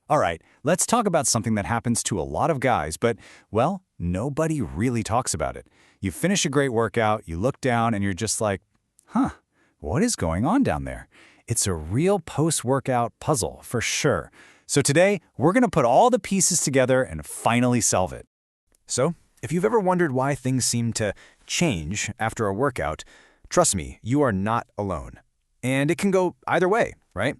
All right, let's talk about something that happens to a lot of guys, but, well, nobody really talks about it. You finish a great workout, you look down, and you're just like, huh, what is going on down there? It's a real post-workout puzzle, for sure. So today, we're going to put all the pieces together and finally solve it. So, if you've ever wondered why things seem to change after a workout, trust me, you are not alone. And it can go either way, right?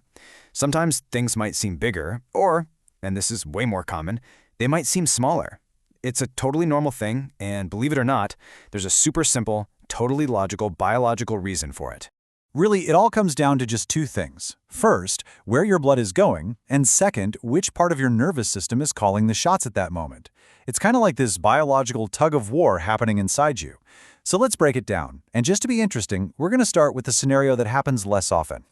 Sometimes things might seem bigger, or, and this is way more common, they might seem smaller. It's a totally normal thing, and believe it or not, there's a super simple, totally logical, biological reason for it. Really, it all comes down to just two things. First, where your blood is going, and second, which part of your nervous system is calling the shots at that moment. It's kind of like this biological tug of war happening inside you. So let's break it down. And just to be interesting, we're going to start with the scenario that happens less often.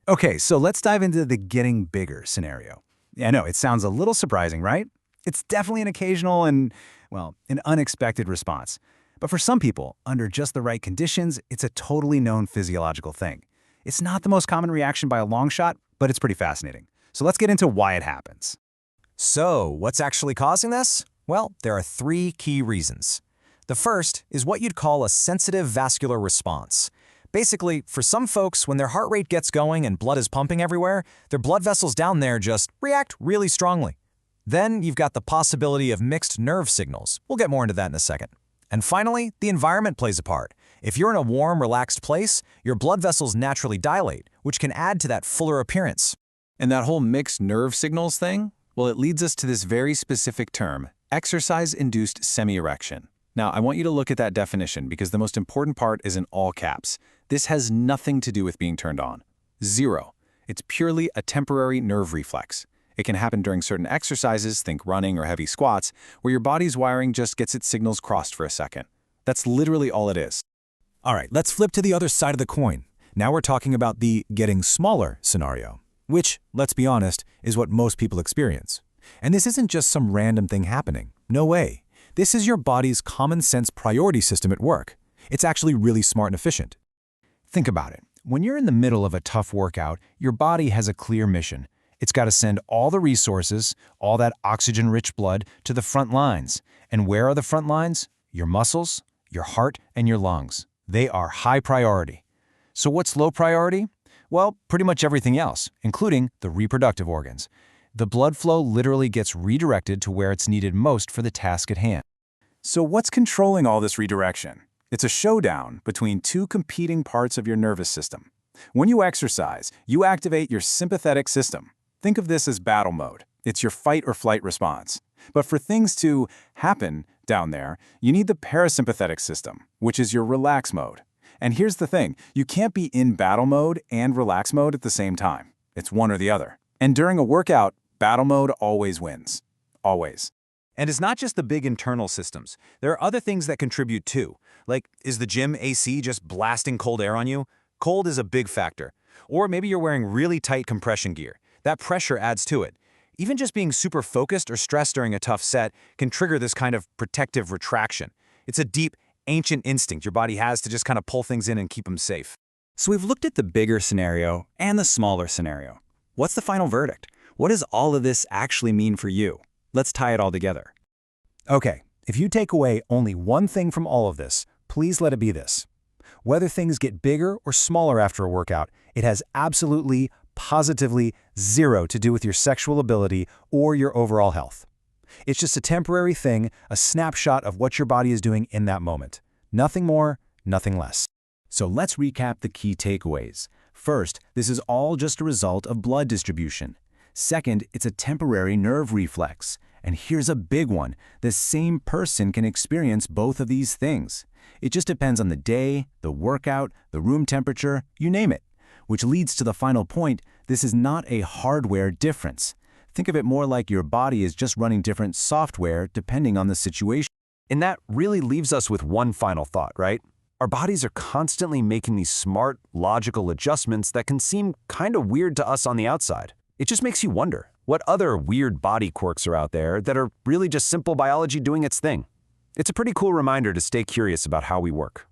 Okay, so let's dive into the getting bigger scenario. Yeah, I know, it sounds a little surprising, right? It's definitely an occasional and, well, an unexpected response. But for some people, under just the right conditions, it's a totally known physiological thing. It's not the most common reaction by a long shot, but it's pretty fascinating. So let's get into why it happens. So, what's actually causing this? Well, there are three key reasons. The first is what you'd call a sensitive vascular response. Basically, for some folks, when their heart rate gets going and blood is pumping everywhere, their blood vessels down there just react really strongly. Then you've got the possibility of mixed nerve signals. We'll get more into that in a second. And finally, the environment plays a part. If you're in a warm, relaxed place, your blood vessels naturally dilate, which can add to that fuller appearance. And that whole mixed nerve signals thing? Well, it leads us to this very specific term, exercise-induced semi-erection. Now, I want you to look at that definition because the most important part is in all caps. This has nothing to do with being turned on. Zero. It's purely a temporary nerve reflex. It can happen during certain exercises, think running or heavy squats, where your body's wiring just gets its signals crossed for a second. That's literally all it is. All right, let's flip to the other side of the coin. Now we're talking about the getting smaller scenario, which, let's be honest, is what most people experience. And this isn't just some random thing happening. No way. This is your body's common sense priority system at work. It's actually really smart and efficient. Think about it. When you're in the middle of a tough workout, your body has a clear mission. It's got to send all the resources, all that oxygen-rich blood, to the front lines. And where are the front lines? Your muscles, your heart, and your lungs. They are high priority. So what's low priority? Well, pretty much everything else, including the reproductive organs. The blood flow literally gets redirected to where it's needed most for the task at hand. So what's controlling all this redirection? It's a showdown between two competing parts of your nervous system. When you exercise, you activate your sympathetic system. Think of this as battle mode. It's your fight or flight response. But for things to happen down there, you need the parasympathetic system, which is your relax mode. And here's the thing, you can't be in battle mode and relax mode at the same time. It's one or the other. And during a workout, battle mode always wins. Always. And it's not just the big internal systems. There are other things that contribute too. Like, is the gym AC just blasting cold air on you? Cold is a big factor. Or maybe you're wearing really tight compression gear. That pressure adds to it. Even just being super focused or stressed during a tough set can trigger this kind of protective retraction. It's a deep, ancient instinct your body has to just kind of pull things in and keep them safe. So we've looked at the bigger scenario and the smaller scenario. What's the final verdict? What does all of this actually mean for you? Let's tie it all together. Okay, if you take away only one thing from all of this, please let it be this. Whether things get bigger or smaller after a workout, it has absolutely, positively zero to do with your sexual ability or your overall health. It's just a temporary thing, a snapshot of what your body is doing in that moment. Nothing more, nothing less. So let's recap the key takeaways. First, this is all just a result of blood distribution. Second, it's a temporary nerve reflex. And here's a big one. The same person can experience both of these things. It just depends on the day, the workout, the room temperature, you name it. Which leads to the final point, this is not a hardware difference. Think of it more like your body is just running different software depending on the situation. And that really leaves us with one final thought, right? Our bodies are constantly making these smart, logical adjustments that can seem kind of weird to us on the outside. It just makes you wonder, what other weird body quirks are out there that are really just simple biology doing its thing? It's a pretty cool reminder to stay curious about how we work.